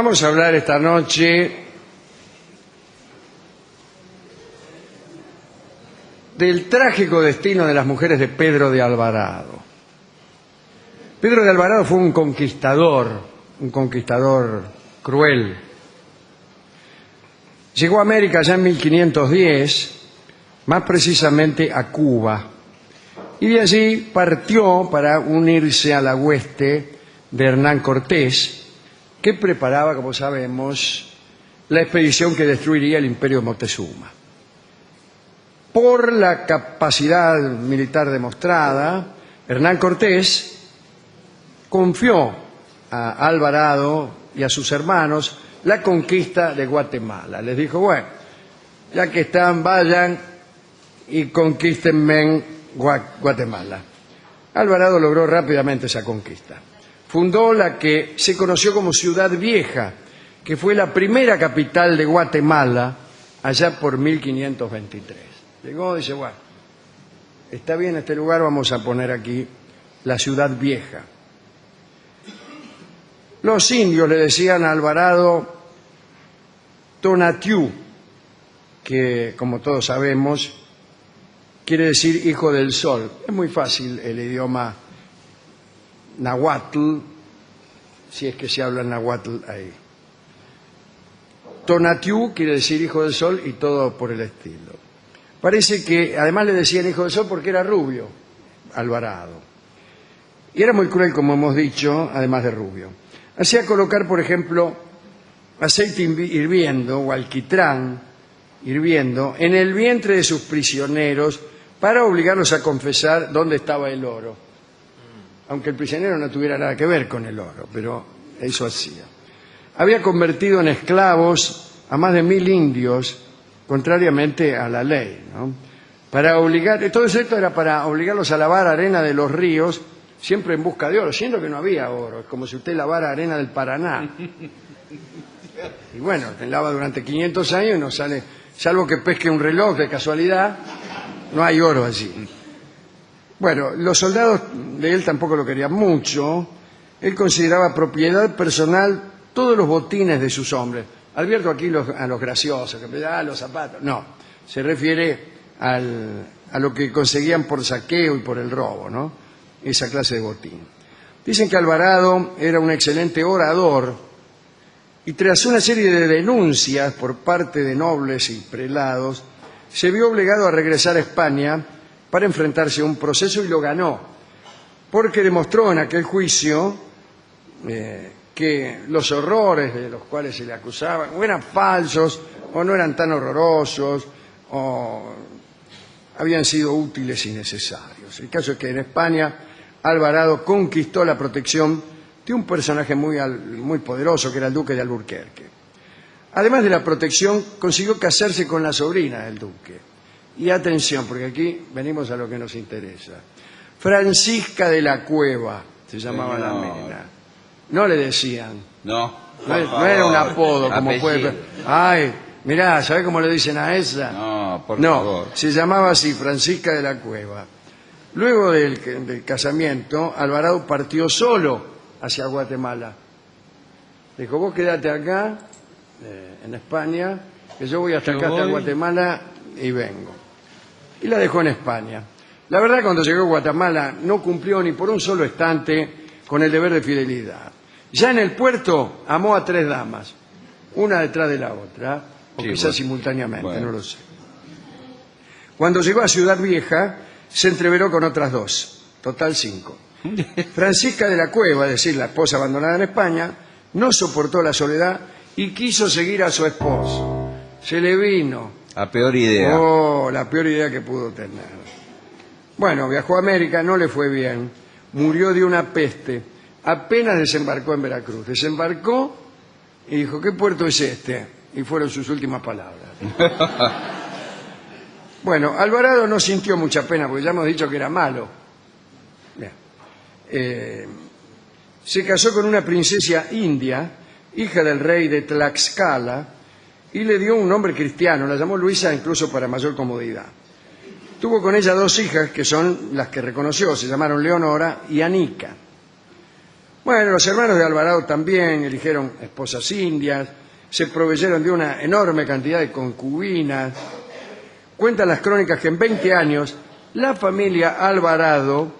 Vamos a hablar esta noche del trágico destino de las mujeres de Pedro de Alvarado. Pedro de Alvarado fue un conquistador cruel. Llegó a América ya en 1510, más precisamente a Cuba, y de allí partió para unirse a la hueste de Hernán Cortés, que preparaba, como sabemos, la expedición que destruiría el imperio de Moctezuma. Por la capacidad militar demostrada, Hernán Cortés confió a Alvarado y a sus hermanos la conquista de Guatemala. Les dijo, bueno, ya que están, vayan y conquístenme Guatemala. Alvarado logró rápidamente esa conquista. Fundó la que se conoció como Ciudad Vieja, que fue la primera capital de Guatemala allá por 1523. Llegó y dice, bueno, está bien este lugar, vamos a poner aquí la Ciudad Vieja. Los indios le decían a Alvarado Tonatiuh, que como todos sabemos quiere decir hijo del sol. Es muy fácil el idioma nahuatl, si es que se habla nahuatl ahí. Tonatiuh quiere decir hijo del sol y todo por el estilo. Parece que además le decían hijo del sol porque era rubio, Alvarado. Y era muy cruel, como hemos dicho, además de rubio. Hacía colocar, por ejemplo, aceite hirviendo o alquitrán hirviendo en el vientre de sus prisioneros para obligarlos a confesar dónde estaba el oro. Aunque el prisionero no tuviera nada que ver con el oro, pero eso hacía. Había convertido en esclavos a más de 1000 indios, contrariamente a la ley, ¿no? Todo esto era para obligarlos a lavar arena de los ríos, siempre en busca de oro, siendo que no había oro. Es como si usted lavara arena del Paraná. Y bueno, lava durante 500 años y no sale, salvo que pesque un reloj de casualidad, no hay oro allí. Bueno, los soldados de él tampoco lo querían mucho. Él consideraba propiedad personal todos los botines de sus hombres. Advierto aquí a los graciosos, que me dan los zapatos. No, se refiere a lo que conseguían por saqueo y por el robo, ¿no? Esa clase de botín. Dicen que Alvarado era un excelente orador y tras una serie de denuncias por parte de nobles y prelados, se vio obligado a regresar a España para enfrentarse a un proceso y lo ganó, porque demostró en aquel juicio que los horrores de los cuales se le acusaban o eran falsos o no eran tan horrorosos o habían sido útiles y necesarios. El caso es que en España Alvarado conquistó la protección de un personaje muy poderoso que era el duque de Alburquerque. Además de la protección, consiguió casarse con la sobrina del duque. Y atención, porque aquí venimos a lo que nos interesa. Francisca de la Cueva se llamaba la mina. No le decían. No era un apodo, como apellido. puede. Ay, mirá, ¿sabés cómo le dicen a esa? No, por favor. Se llamaba así, Francisca de la Cueva. Luego del casamiento, Alvarado partió solo hacia Guatemala. Dijo, vos quedate acá, en España, que yo voy hasta acá, hasta Guatemala, y vengo. Y la dejó en España. La verdad, cuando llegó a Guatemala, no cumplió ni por un solo instante con el deber de fidelidad. Ya en el puerto amó a 3 damas, una detrás de la otra, o quizás simultáneamente, no lo sé. Cuando llegó a Ciudad Vieja, se entreveró con otras 2, total 5. Francisca de la Cueva, es decir, la esposa abandonada en España, no soportó la soledad y quiso seguir a su esposo. Se le vino. La peor idea. Oh, la peor idea que pudo tener. Bueno, viajó a América, no le fue bien. Murió de una peste. Apenas desembarcó en Veracruz. Desembarcó y dijo, ¿qué puerto es este? Y fueron sus últimas palabras. Bueno, Alvarado no sintió mucha pena, porque ya hemos dicho que era malo. Se casó con una princesa india, hija del rey de Tlaxcala, y le dio un nombre cristiano, la llamó Luisa incluso para mayor comodidad. Tuvo con ella 2 hijas, que son las que reconoció, se llamaron Leonora y Anica. Bueno, los hermanos de Alvarado también eligieron esposas indias, se proveyeron de una enorme cantidad de concubinas. Cuentan las crónicas que en 20 años la familia Alvarado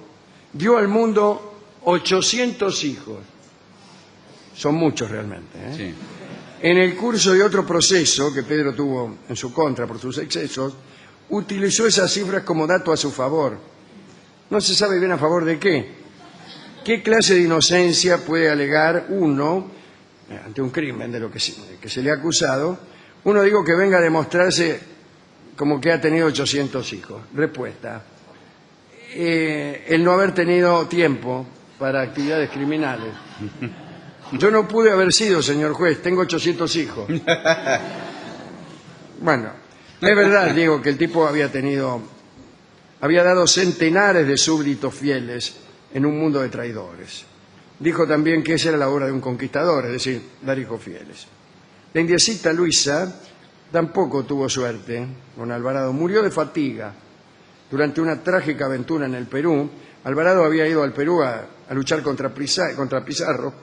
dio al mundo 800 hijos. Son muchos realmente, ¿eh? Sí. En el curso de otro proceso que Pedro tuvo en su contra por sus excesos, utilizó esas cifras como dato a su favor. No se sabe bien a favor de qué. ¿Qué clase de inocencia puede alegar uno ante un crimen de lo que se le ha acusado? Uno, digo, que venga a demostrarse como que ha tenido 800 hijos. Respuesta: el no haber tenido tiempo para actividades criminales. Yo no pude haber sido, señor juez, tengo 800 hijos. Bueno, es verdad, digo, que el tipo había dado centenares de súbditos fieles en un mundo de traidores. Dijo también que esa era la obra de un conquistador, es decir, dar hijos fieles. La indiecita Luisa tampoco tuvo suerte con Alvarado, murió de fatiga. Durante una trágica aventura en el Perú, Alvarado había ido al Perú a luchar contra Pizarro.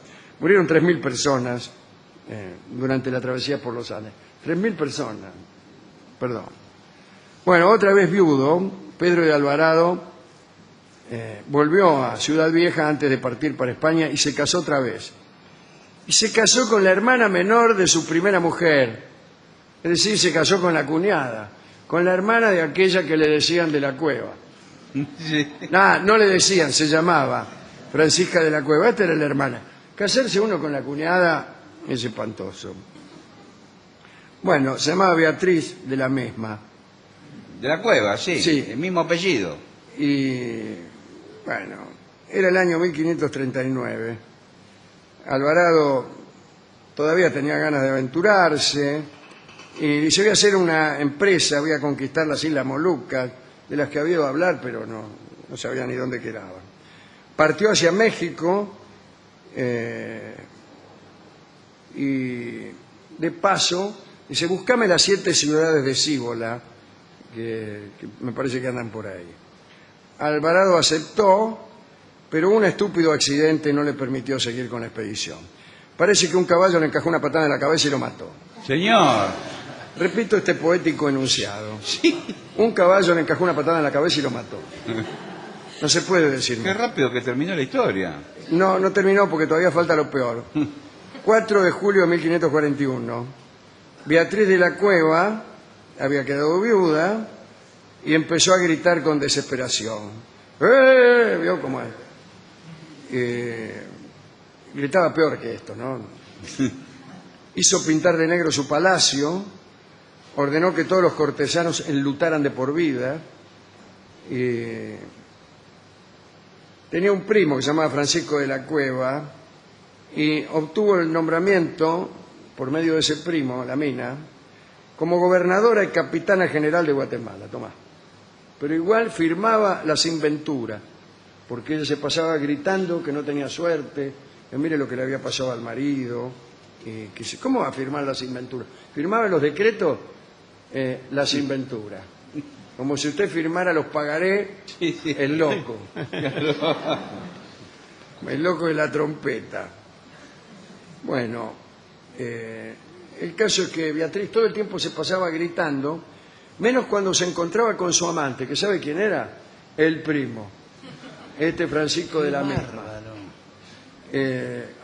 Murieron 3.000 personas durante la travesía por los Andes. 3.000 personas, perdón. Bueno, otra vez viudo, Pedro de Alvarado volvió a Ciudad Vieja antes de partir para España y se casó otra vez. Y se casó con la hermana menor de su primera mujer. Es decir, se casó con la cuñada, con la hermana de aquella que le decían de la Cueva. Sí. No le decían, se llamaba Francisca de la Cueva. Esta era la hermana. Casarse uno con la cuñada es espantoso. Bueno, se llamaba Beatriz de la Mesma. De la Cueva, sí. Sí. El mismo apellido. Y bueno, era el año 1539. Alvarado todavía tenía ganas de aventurarse y dice: voy a hacer una empresa, voy a conquistar las Islas Molucas, de las que había oído hablar, pero no sabía ni dónde quedaban. Partió hacia México y de paso dice: buscame las 7 ciudades de Cíbola, que me parece que andan por ahí. Alvarado aceptó, pero un estúpido accidente no le permitió seguir con la expedición. Parece que un caballo le encajó una patada en la cabeza y lo mató. Señor. Repito este poético enunciado. Sí. Un caballo le encajó una patada en la cabeza y lo mató. No se puede decir Qué más. rápido que terminó la historia. No terminó porque todavía falta lo peor. 4 de julio de 1541. Beatriz de la Cueva había quedado viuda y empezó a gritar con desesperación. ¿Vio cómo es? Gritaba peor que esto, ¿no? Hizo pintar de negro su palacio, ordenó que todos los cortesanos enlutaran de por vida. Tenía un primo que se llamaba Francisco de la Cueva y obtuvo el nombramiento, por medio de ese primo, la mina, como gobernadora y capitana general de Guatemala. Tomá. Pero igual firmaba las inventuras, porque ella se pasaba gritando que no tenía suerte, que mire lo que le había pasado al marido. ¿Cómo va a firmar las inventuras? Firmaba en los decretos las inventuras. Como si usted firmara los pagaré, el loco. El loco de la trompeta. Bueno, el caso es que Beatriz todo el tiempo se pasaba gritando, menos cuando se encontraba con su amante, que ¿sabe quién era? El primo, Francisco de la Mesma.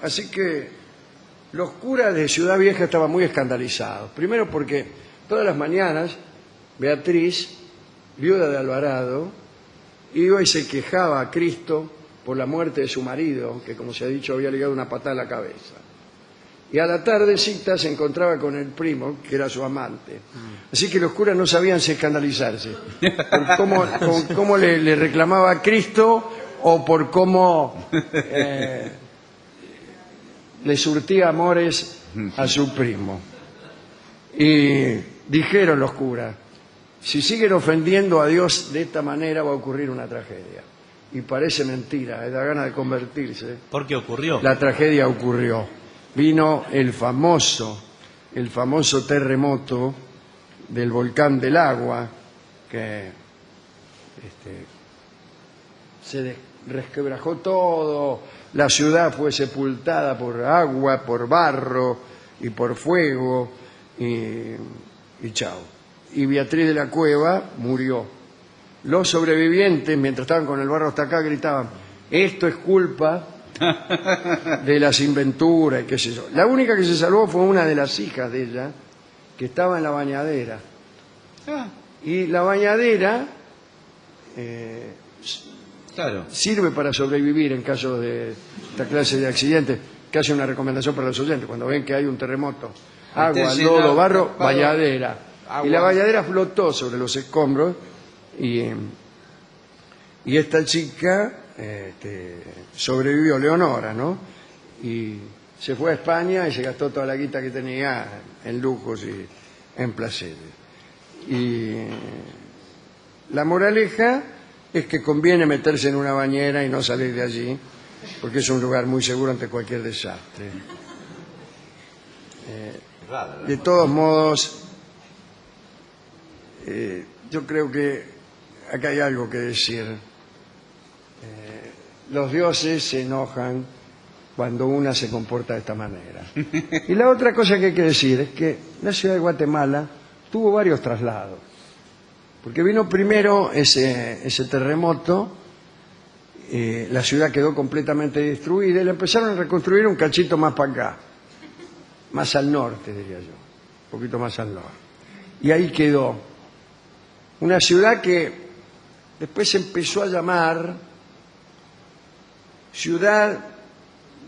Así que los curas de Ciudad Vieja estaban muy escandalizados. Primero porque todas las mañanas Beatriz, viuda de Alvarado, iba y se quejaba a Cristo por la muerte de su marido, que como se ha dicho había ligado una patada a la cabeza. Y a la tardecita se encontraba con el primo, que era su amante. Así que los curas no sabían si escandalizarse, por cómo le reclamaba a Cristo o por cómo le surtía amores a su primo. Y dijeron los curas: si siguen ofendiendo a Dios de esta manera va a ocurrir una tragedia. Y parece mentira, da ganas de convertirse. ¿Por qué ocurrió? La tragedia ocurrió. Vino el famoso terremoto del volcán del Agua, que se resquebrajó todo, la ciudad fue sepultada por agua, por barro y por fuego, y chao. Y Beatriz de la Cueva murió. Los sobrevivientes, mientras estaban con el barro hasta acá, gritaban: esto es culpa de las inventuras y qué sé yo. La única que se salvó fue una de las hijas de ella, que estaba en la bañadera. Y la bañadera Claro. sirve para sobrevivir en caso de esta clase de accidentes, que hace una recomendación para los oyentes: cuando ven que hay un terremoto, agua, Métese lodo, en barro, tapado, bañadera. agua. Y la bañadera flotó sobre los escombros y esta chica sobrevivió, Leonora, ¿no? Y se fue a España y se gastó toda la guita que tenía en lujos y en placeres. Y la moraleja es que conviene meterse en una bañera y no salir de allí, porque es un lugar muy seguro ante cualquier desastre. De todos modos, yo creo que acá hay algo que decir. Los dioses se enojan cuando una se comporta de esta manera. Y la otra cosa que hay que decir es que la ciudad de Guatemala tuvo varios traslados. Porque vino primero ese terremoto, la ciudad quedó completamente destruida y la empezaron a reconstruir un cachito más para acá, más al norte, diría yo, un poquito más al norte. Y ahí quedó una ciudad que después se empezó a llamar Ciudad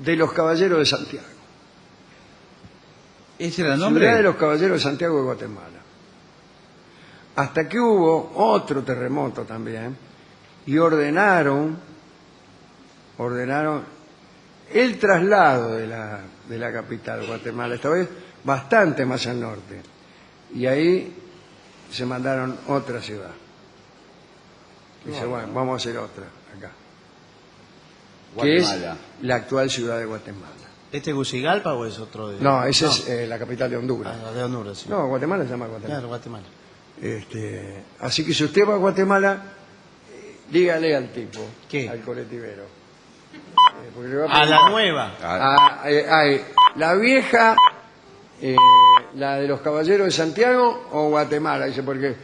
de los Caballeros de Santiago. ¿Ese era el nombre? Ciudad de los Caballeros de Santiago de Guatemala. Hasta que hubo otro terremoto también y ordenaron el traslado de la capital, Guatemala, esta vez bastante más al norte. Y ahí se mandaron otra ciudad. Dice, bueno, vamos a hacer otra acá, que es Guatemala. la actual ciudad de Guatemala. ¿Este es Gucigalpa o es otro de...? No, esa es la capital de Honduras. Ah, de Honduras, sí. No, Guatemala se llama Guatemala. Claro, Guatemala. Así que si usted va a Guatemala, dígale al tipo, ¿Qué? al colectivero. Porque le va A la nueva. la vieja, la de los Caballeros de Santiago o Guatemala. Dice, porque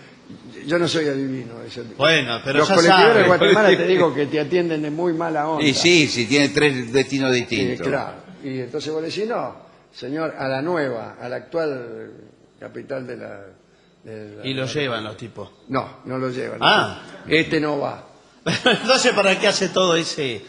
yo no soy adivino. Dice. Bueno, pero los ya colectiveros sabe. de Guatemala te digo que te atienden de muy mala onda. Y sí, tiene 3 destinos Sí, distintos. claro. Y entonces vos decís, no, señor, a la nueva, a la actual capital de la... Y lo llevan los tipos. No, no lo llevan. Ah. Este no va. Entonces, ¿para qué hace todo ese...?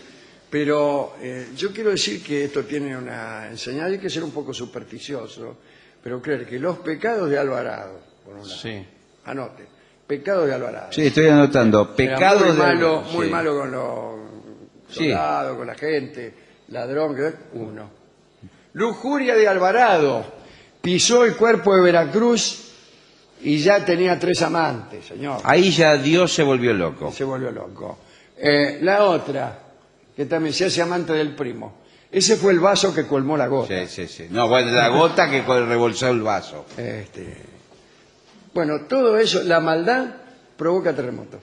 Pero yo quiero decir que esto tiene una enseñanza, hay que ser un poco supersticioso, pero creer que los pecados de Alvarado, por un lado, Sí. anote, pecados de Alvarado. Sí, estoy anotando. Era Pecados muy malo, de... muy sí. malo con los Sí. soldados, con la gente, ladrón, uno. Lujuria de Alvarado, pisó el cuerpo de Veracruz y ya tenía 3 amantes, señor. Ahí ya Dios se volvió loco. Se volvió loco. La otra, que también se hace amante del primo. Ese fue el vaso que colmó la gota. Sí. No, bueno, la gota que rebolsó el vaso. Bueno, todo eso, la maldad provoca terremotos.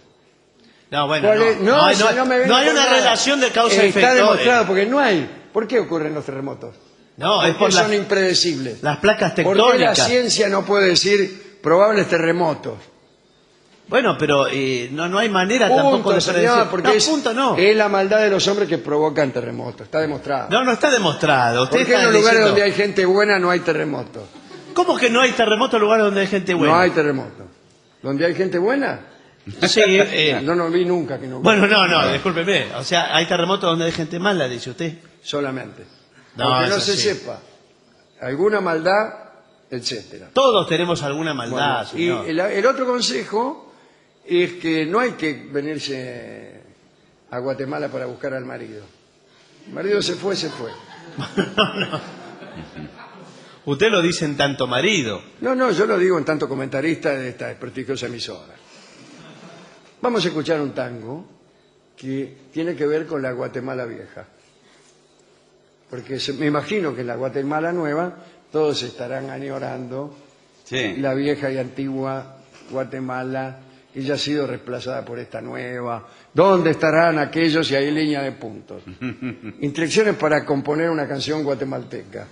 No, bueno, ¿Cuál no. es? No hay, si no me venga no hay con una nada. relación de causa y efecto. Está demostrado, porque no hay. ¿Por qué ocurren los terremotos? No, es Porque por son las, impredecibles. las placas ¿Por qué la tectónicas. ciencia no puede decir probables terremotos? Bueno, pero no hay manera tampoco de señor, predecir. porque No, es, punto no. es la maldad de los hombres que provocan terremotos. Está demostrado. No está demostrado. Usted ¿Por qué en está los lugares diciendo- donde hay gente buena no hay terremotos? ¿Cómo que no hay terremoto en lugares donde hay gente buena? No hay terremotos. ¿Donde hay gente buena? Sí, No, no vi nunca que no. bueno, no, discúlpeme. O sea, hay terremotos donde hay gente mala, dice usted. Solamente. No, Aunque no eso se sí. sepa. Alguna maldad, etcétera. Todos tenemos alguna maldad, Bueno, y señor. el otro consejo es que no hay que venirse a Guatemala para buscar al marido. El marido se fue. Usted lo dice en tanto marido. No, yo lo digo en tanto comentarista de esta prestigiosa emisora. Vamos a escuchar un tango que tiene que ver con la Guatemala vieja. Porque me imagino que en la Guatemala nueva todos estarán añorando Sí. la vieja y antigua Guatemala, y ya ha sido reemplazada por esta nueva. ¿Dónde estarán aquellos? Y hay línea de puntos. Instrucciones para componer una canción guatemalteca.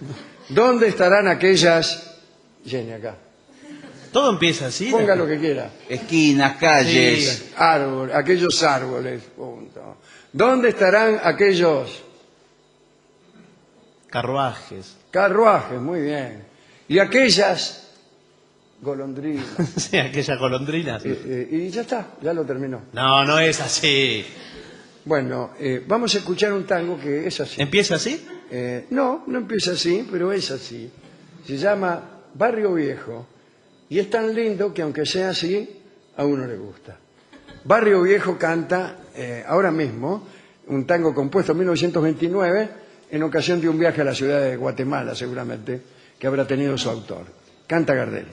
¿Dónde estarán aquellas? Jenny, acá. Todo empieza así. Ponga lo que quiera. Esquinas, calles. Sí. Aquellos árboles. Punto. ¿Dónde estarán aquellos? Carruajes. Carruajes, muy bien. Y aquellas golondrinas. Sí, aquellas golondrinas. Y ya está, ya lo terminó. No, no es así. Bueno, vamos a escuchar un tango que es así. ¿Empieza así? No empieza así, pero es así. Se llama Barrio Viejo y es tan lindo que aunque sea así, a uno le gusta. Barrio Viejo canta ahora mismo un tango compuesto en 1929 en ocasión de un viaje a la ciudad de Guatemala, seguramente, que habrá tenido su autor. Canta Gardel.